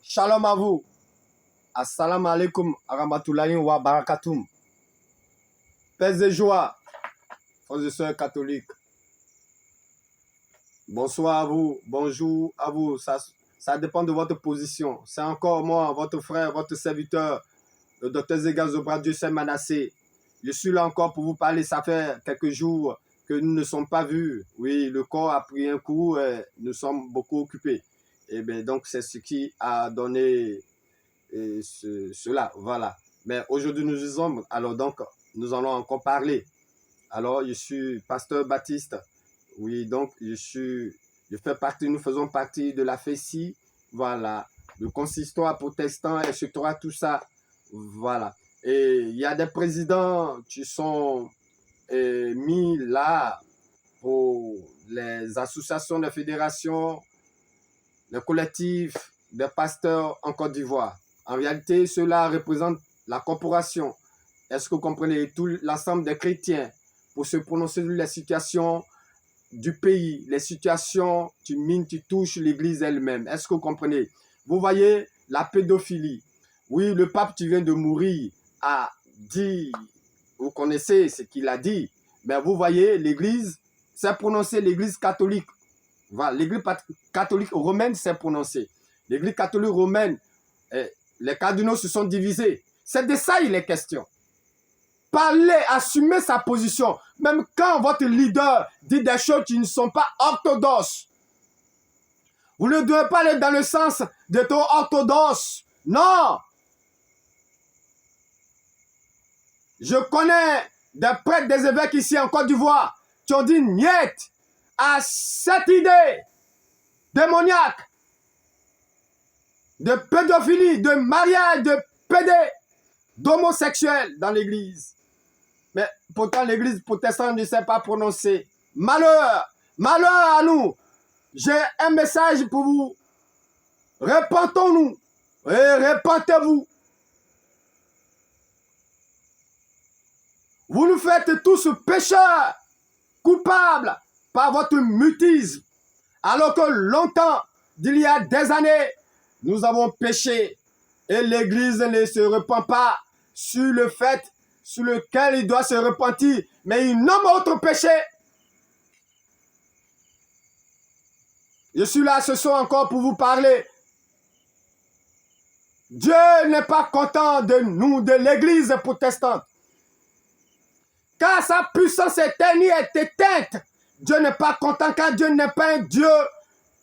Shalom à vous. Assalamu alaikum rahmatullahi wa barakatoum. Paix et joie, frères et sœurs catholiques. Bonsoir à vous, bonjour à vous. Ça dépend de votre position. C'est encore moi, votre frère, votre serviteur, le docteur Zega Zobra Dieu s'est Manassé. Je suis là encore pour vous parler. Ça fait quelques jours que nous ne sommes pas vus. Oui, le corps a pris un coup et nous sommes beaucoup occupés. Et bien donc c'est ce qui a donné cela, voilà. Mais aujourd'hui nous y sommes, alors donc nous allons encore parler. Alors je suis pasteur Baptiste, oui, donc nous faisons partie de la FECI, voilà, le consistoire protestant, etc., tout ça, voilà. Et il y a des présidents qui sont mis là pour les associations de fédérations, les collectifs des pasteurs en Côte d'Ivoire. En réalité, cela représente la corporation. Est-ce que vous comprenez? Tout l'ensemble des chrétiens pour se prononcer sur les situations du pays, les situations qui touchent l'Église elle-même. Est-ce que vous comprenez? Vous voyez la pédophilie. Oui, le pape qui vient de mourir a dit, vous connaissez ce qu'il a dit, mais vous voyez, l'Église s'est prononcée, l'Église catholique. Voilà, l'Église catholique romaine s'est prononcée. L'Église catholique romaine, les cardinaux se sont divisés. C'est de ça il est question. Parler, assumer sa position, même quand votre leader dit des choses qui ne sont pas orthodoxes. Vous ne devez pas aller dans le sens d'être orthodoxe. Non. Je connais des prêtres, des évêques ici en Côte d'Ivoire qui ont dit niet à cette idée démoniaque de pédophilie, de mariage, de d'homosexuels dans l'église. Mais pourtant l'église protestante ne s'est pas prononcée. Malheur, malheur à nous. J'ai un message pour vous. Repentons-nous et repentez-vous. Vous nous faites tous pécheurs, coupables par votre mutisme. Alors que longtemps, d'il y a des années, nous avons péché et l'Église ne se repent pas sur le fait sur lequel il doit se repentir, mais il nomme autre péché. Je suis là ce soir encore pour vous parler. Dieu n'est pas content de nous, de l'Église protestante. Car sa puissance éternelle est éteinte. Dieu n'est pas content car Dieu n'est pas un Dieu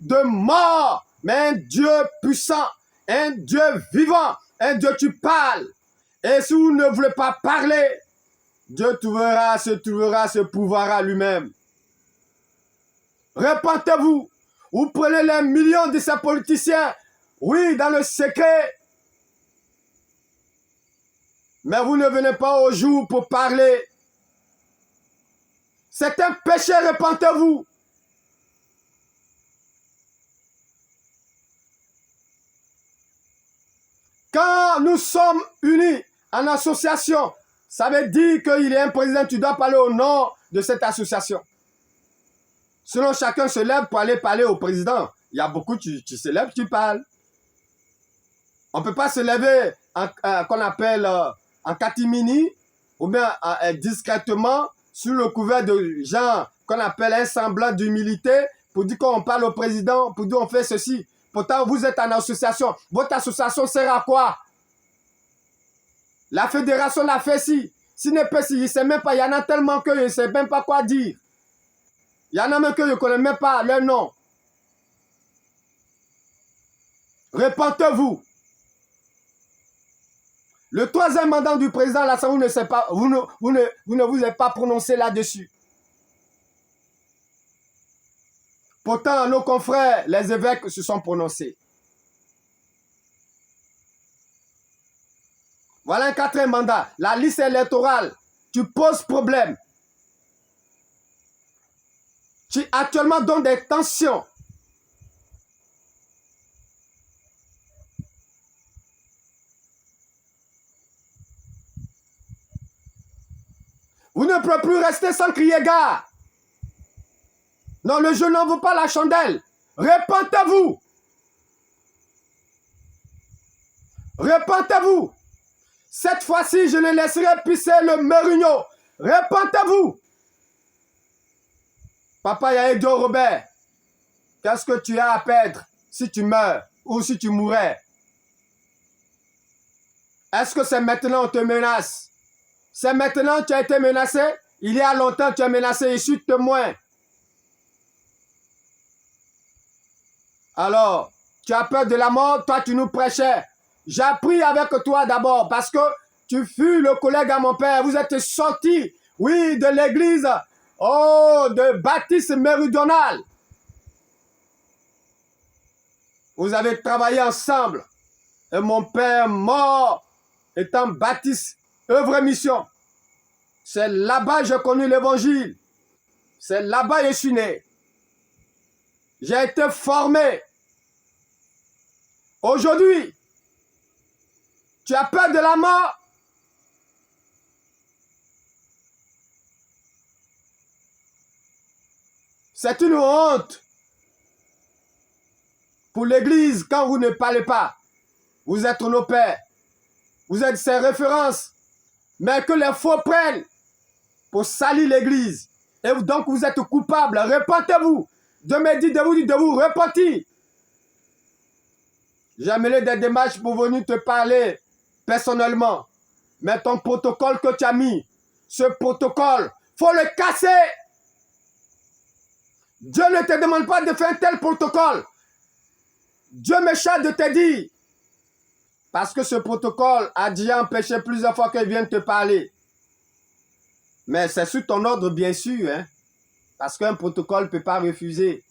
de mort, mais un Dieu puissant, un Dieu vivant, un Dieu qui parle. Et si vous ne voulez pas parler, Dieu trouvera ce pouvoir à lui-même. Repentez-vous. Vous prenez les millions de ces politiciens, oui, dans le secret. Mais vous ne venez pas au jour pour parler. C'est un péché, repentez-vous. Quand nous sommes unis en association, ça veut dire qu'il y a un président, tu dois parler au nom de cette association. Sinon, chacun se lève pour aller parler au président. Il y a beaucoup, tu te lèves, tu parles. On ne peut pas se lever qu'on appelle en catimini ou bien discrètement sur le couvert de gens qu'on appelle un semblant d'humilité pour dire qu'on parle au président, pour dire qu'on fait ceci. Pourtant, vous êtes en association. Votre association sert à quoi? La fédération l'a fait si. S'il ne peut, il ne sait même pas. Il y en a tellement qu'il ne sait même pas quoi dire. Il y en a même que je ne connais même pas leur nom. Repentez-vous. Le troisième mandat du président, là, ça, vous ne vous êtes pas prononcé là-dessus. Pourtant, nos confrères, les évêques, se sont prononcés. Voilà un quatrième mandat. La liste électorale, tu poses problème. Tu actuellement donnes des tensions. Vous ne pouvez plus rester sans crier gare. Non, le jeu n'en vaut pas la chandelle. Repentez-vous. Repentez-vous. Cette fois-ci, je ne laisserai pisser le Mérigno. Repentez-vous. Papa Yaédio Robert, qu'est-ce que tu as à perdre si tu meurs ou si tu mourais? Est-ce que c'est maintenant qu'on te menace? C'est maintenant que tu as été menacé? Il y a longtemps tu as menacé, je suis témoin. Alors, tu as peur de la mort, toi tu nous prêchais. J'ai appris avec toi d'abord parce que tu fus le collègue à mon père. Vous êtes sorti, oui, de l'église, oh, de Baptiste Méridional. Vous avez travaillé ensemble. Et mon père mort étant Baptiste, œuvre et mission. C'est là-bas que j'ai connu l'évangile. C'est là-bas que je suis né. J'ai été formé. Aujourd'hui, tu as peur de la mort? C'est une honte pour l'Église quand vous ne parlez pas. Vous êtes nos pères. Vous êtes ses références. Mais que les faux prennent pour salir l'Église. Et donc vous êtes coupables. Repentez-vous. Dieu me dit de vous repentir. J'ai amené des démarches pour venir te parler personnellement. Mais ton protocole que tu as mis, ce protocole, il faut le casser. Dieu ne te demande pas de faire un tel protocole. Dieu me charge de te dire. Parce que ce protocole a déjà empêché plusieurs fois qu'il vienne te parler. Mais c'est sous ton ordre, bien sûr. Hein? Parce qu'un protocole ne peut pas refuser.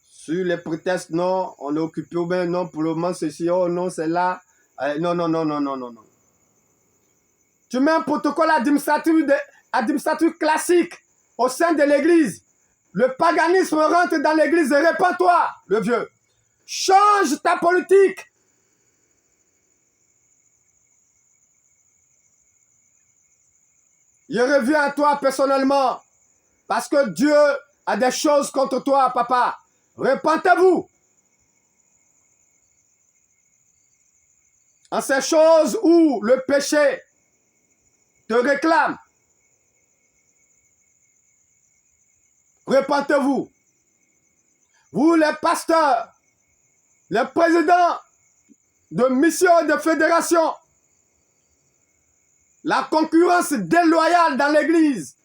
Sur les prétextes, non, on est occupé, ou bien non, pour le moment, ceci, oh non, c'est là. Non, non, non, non, non, non, non. Tu mets un protocole administratif classique au sein de l'église. Le paganisme rentre dans l'église et répands-toi, le vieux. Change ta politique. Je reviens à toi personnellement. Parce que Dieu a des choses contre toi, papa. Repentez-vous. En ces choses où le péché te réclame. Repentez-vous. Vous les pasteurs, les présidents de mission et de fédération, la concurrence déloyale dans l'église,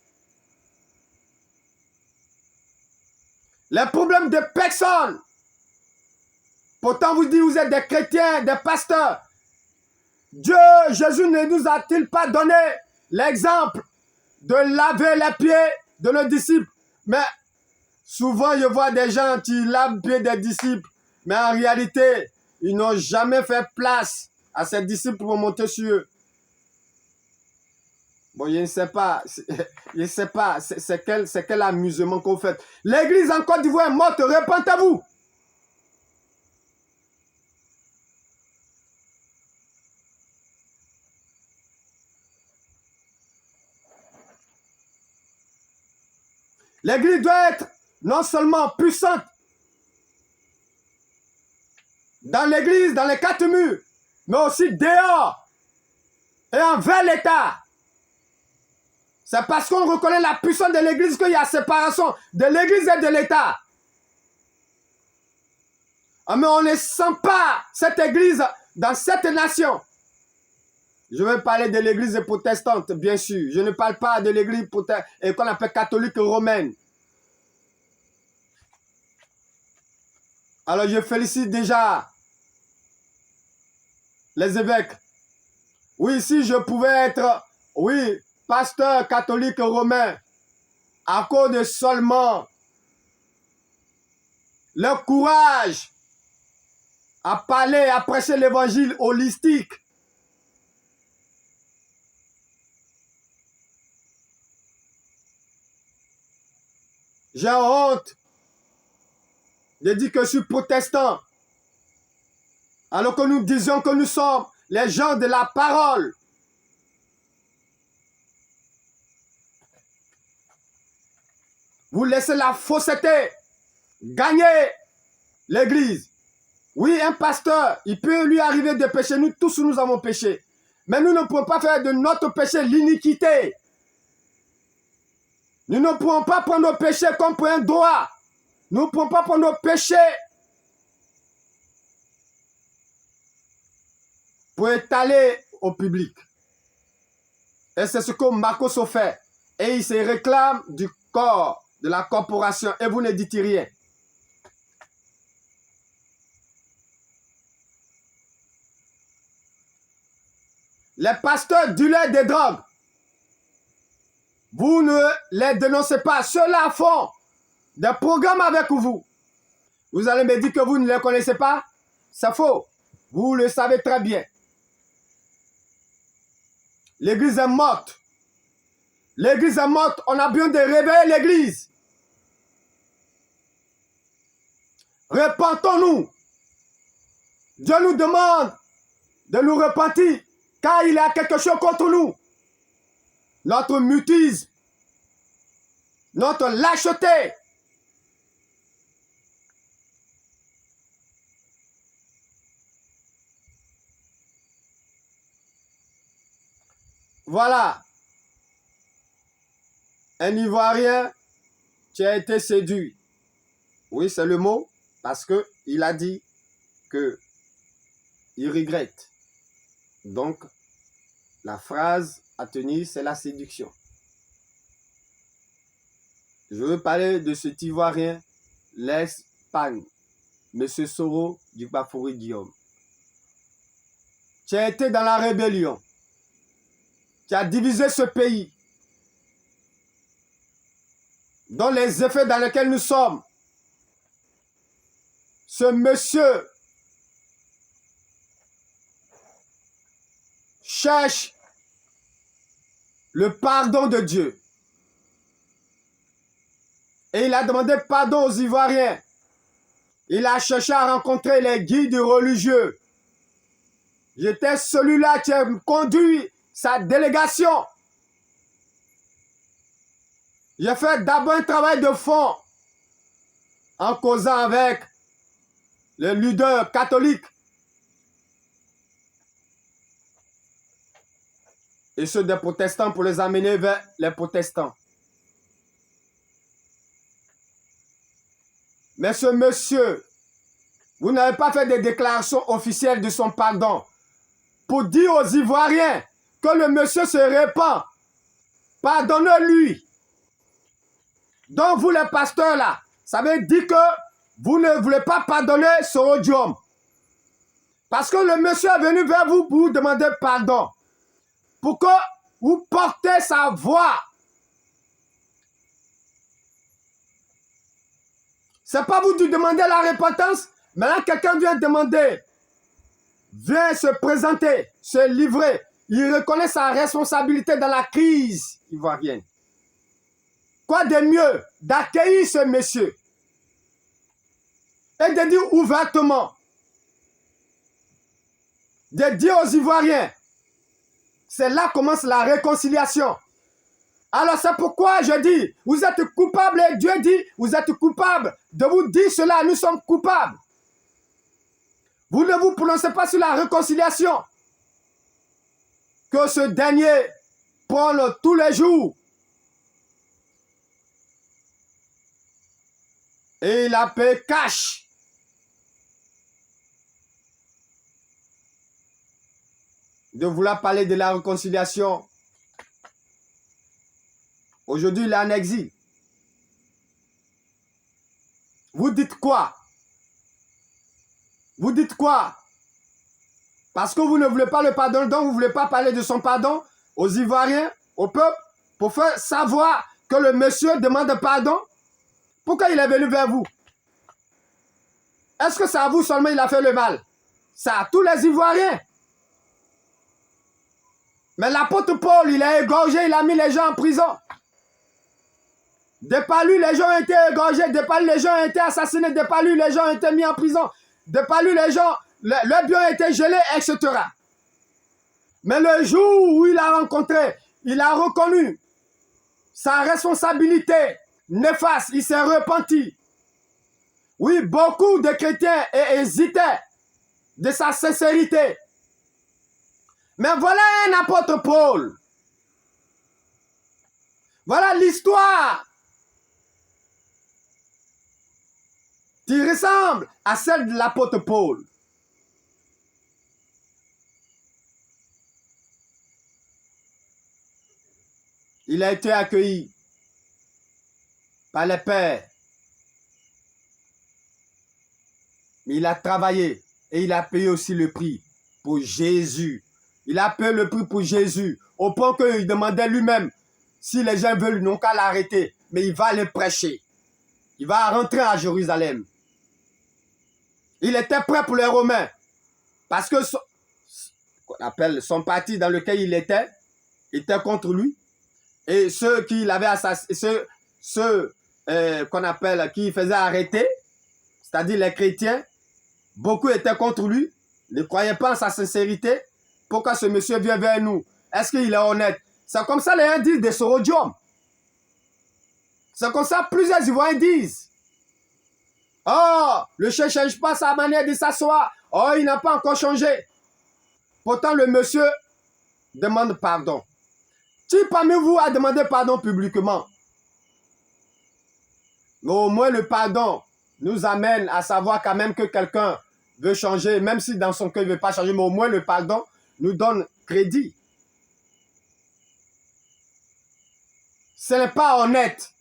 les problèmes de personnes. Pourtant vous dites vous êtes des chrétiens, des pasteurs. Dieu, Jésus ne nous a-t-il pas donné l'exemple de laver les pieds de nos disciples? Mais souvent je vois des gens qui lavent les pieds des disciples, mais en réalité, ils n'ont jamais fait place à ces disciples pour monter sur eux. Bon, je ne sais pas. Je ne sais pas. C'est quel amusement qu'on fait. L'église en Côte d'Ivoire est morte. Repentez-vous. L'église doit être non seulement puissante dans l'église, dans les quatre murs, mais aussi dehors et envers l'État. C'est parce qu'on reconnaît la puissance de l'église qu'il y a séparation de l'église et de l'État. Mais on ne sent pas cette église dans cette nation. Je veux parler de l'église protestante, bien sûr. Je ne parle pas de l'église qu'on appelle catholique romaine. Alors je félicite déjà les évêques. Oui, si je pouvais être, oui, pasteur catholique romain, à cause de seulement leur courage à parler, à prêcher l'évangile holistique. J'ai honte de dire que je suis protestant, alors que nous disions que nous sommes les gens de la parole. Vous laissez la fausseté gagner l'église. Oui, un pasteur, il peut lui arriver de pécher. Nous tous, nous avons péché. Mais nous ne pouvons pas faire de notre péché l'iniquité. Nous ne pouvons pas prendre nos péchés comme pour un droit. Nous ne pouvons pas prendre nos péchés pour étaler au public. Et c'est ce que Marcos fait. Et il se réclame du corps, de la corporation. Et vous ne dites rien. Les pasteurs dealers des drogues, vous ne les dénoncez pas. Ceux-là font des programmes avec vous. Vous allez me dire que vous ne les connaissez pas? C'est faux. Vous le savez très bien. L'église est morte. L'église est morte. On a besoin de réveiller l'église. Repentons-nous. Dieu nous demande de nous repentir, car il y a quelque chose contre nous. Notre mutisme, notre lâcheté. Voilà. Un Ivoirien qui a été séduit. Oui, c'est le mot, parce qu'il a dit qu'il regrette. Donc, la phrase à tenir, c'est la séduction. Je veux parler de cet Ivoirien, l'Espagne, M. Soro du Bafouri Guillaume, qui a été dans la rébellion, qui a divisé ce pays, dont les effets dans lesquels nous sommes. Ce monsieur cherche le pardon de Dieu. Et il a demandé pardon aux Ivoiriens. Il a cherché à rencontrer les guides religieux. J'étais celui-là qui a conduit sa délégation. J'ai fait d'abord un travail de fond en causant avec les leaders catholiques et ceux des protestants pour les amener vers les protestants. Mais ce monsieur, vous n'avez pas fait de déclaration officielle de son pardon pour dire aux Ivoiriens que le monsieur se répand. Pardonnez-lui. Donc vous les pasteurs là, ça veut dire que vous ne voulez pas pardonner ce odium. Parce que le monsieur est venu vers vous pour vous demander pardon. Pour que vous portez sa voix. Ce n'est pas vous qui demandez la repentance. Maintenant, quelqu'un vient demander, vient se présenter, se livrer. Il reconnaît sa responsabilité dans la crise ivoirienne. Quoi de mieux d'accueillir ce monsieur et de dire ouvertement, de dire aux Ivoiriens, c'est là commence la réconciliation. Alors c'est pourquoi je dis, vous êtes coupables et Dieu dit, vous êtes coupables de vous dire cela, nous sommes coupables. Vous ne vous prononcez pas sur la réconciliation. Que ce dernier prenne tous les jours. Et la paix cache. De vouloir parler de la réconciliation. Aujourd'hui, il est en exil. Vous dites quoi? Vous dites quoi? Parce que vous ne voulez pas le pardon, donc vous ne voulez pas parler de son pardon aux Ivoiriens, au peuple, pour faire savoir que le monsieur demande pardon? Pourquoi il est venu vers vous? Est-ce que c'est à vous seulement il a fait le mal? C'est à tous les Ivoiriens. Mais l'apôtre Paul, il a égorgé, il a mis les gens en prison. De par lui, les gens ont été égorgés, de par lui, les gens ont été assassinés, de par lui, les gens ont été mis en prison, de par lui, les gens, leurs biens ont été gelés, etc. Mais le jour où il a rencontré, il a reconnu sa responsabilité néfaste, il s'est repenti. Oui, beaucoup de chrétiens hésitaient de sa sincérité. Mais voilà un apôtre Paul. Voilà l'histoire qui ressemble à celle de l'apôtre Paul. Il a été accueilli par les pères. Mais il a travaillé et il a payé aussi le prix pour Jésus. Il a payé le prix pour Jésus au point qu'il demandait lui-même si les gens veulent non qu'à l'arrêter, mais il va aller prêcher. Il va rentrer à Jérusalem. Il était prêt pour les Romains parce que son parti dans lequel il était contre lui. Et ceux qui l'avaient assassiné, ceux qu'on appelle, qui faisaient arrêter, c'est-à-dire les chrétiens, beaucoup étaient contre lui, ne croyaient pas en sa sincérité. Pourquoi ce monsieur vient vers nous? Est-ce qu'il est honnête? C'est comme ça les gens disent des sorodium. C'est comme ça plusieurs Ivoiriens disent. Oh, le chef ne change pas sa manière de s'asseoir. Oh, il n'a pas encore changé. Pourtant, le monsieur demande pardon. Qui parmi vous a demandé pardon publiquement? Mais au moins le pardon nous amène à savoir quand même que quelqu'un veut changer, même si dans son cœur il ne veut pas changer, mais au moins le pardon nous donne crédit. Ce n'est pas honnête,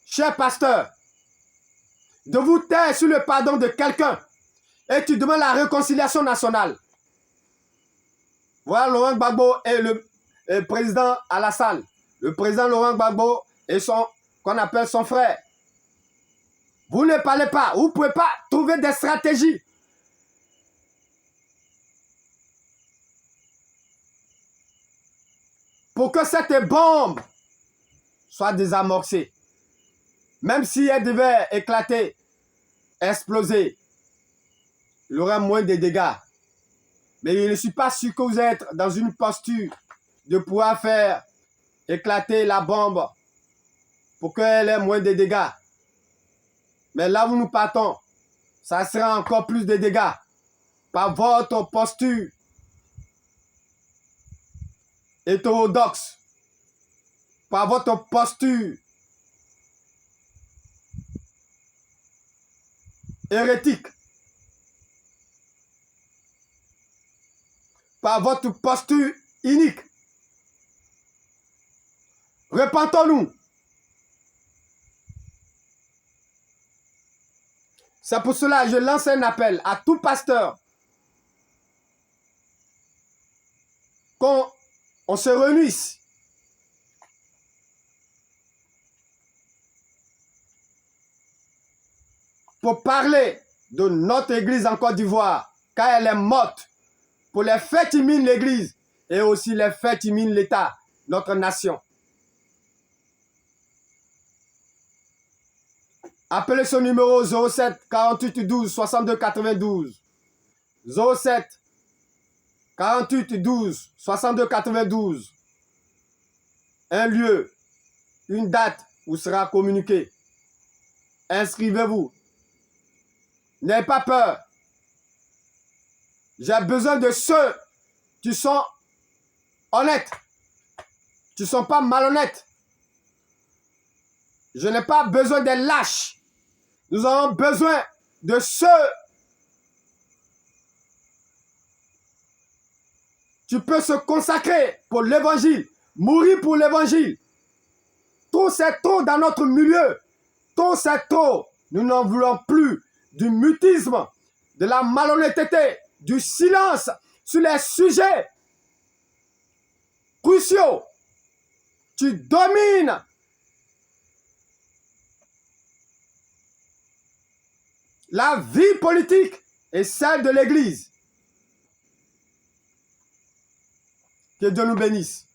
cher pasteur, de vous taire sur le pardon de quelqu'un et tu demandes la réconciliation nationale. Voilà Laurent Gbagbo et le président Alassane. Le président Laurent Gbagbo et qu'on appelle son frère. Vous ne parlez pas, vous ne pouvez pas trouver des stratégies. Pour que cette bombe soit désamorcée. Même si elle devait éclater, exploser, il y aurait moins de dégâts. Mais je ne suis pas sûr que vous êtes dans une posture de pouvoir faire éclater la bombe pour qu'elle ait moins de dégâts. Mais là où nous partons, ça sera encore plus de dégâts par votre posture hétérodoxe, par votre posture hérétique, par votre posture inique. Repentons-nous. C'est pour cela que je lance un appel à tout pasteur qu'on se réunisse pour parler de notre église en Côte d'Ivoire, car elle est morte. pour les faits qui minent l'Église et aussi les faits qui minent l'État, notre nation. Appelez ce numéro 07 48 12 62 92. 07 48 12 62 92. Un lieu, une date vous sera communiqué. Inscrivez-vous. N'ayez pas peur. J'ai besoin de ceux qui sont honnêtes, qui ne sont pas malhonnêtes. Je n'ai pas besoin des lâches. Nous avons besoin de ceux qui peuvent se consacrer pour l'évangile, mourir pour l'évangile. Tout c'est trop dans notre milieu. Tout c'est trop. Nous n'en voulons plus du mutisme, de la malhonnêteté, du silence sur les sujets cruciaux. Tu domines la vie politique et celle de l'Église. Que Dieu nous bénisse.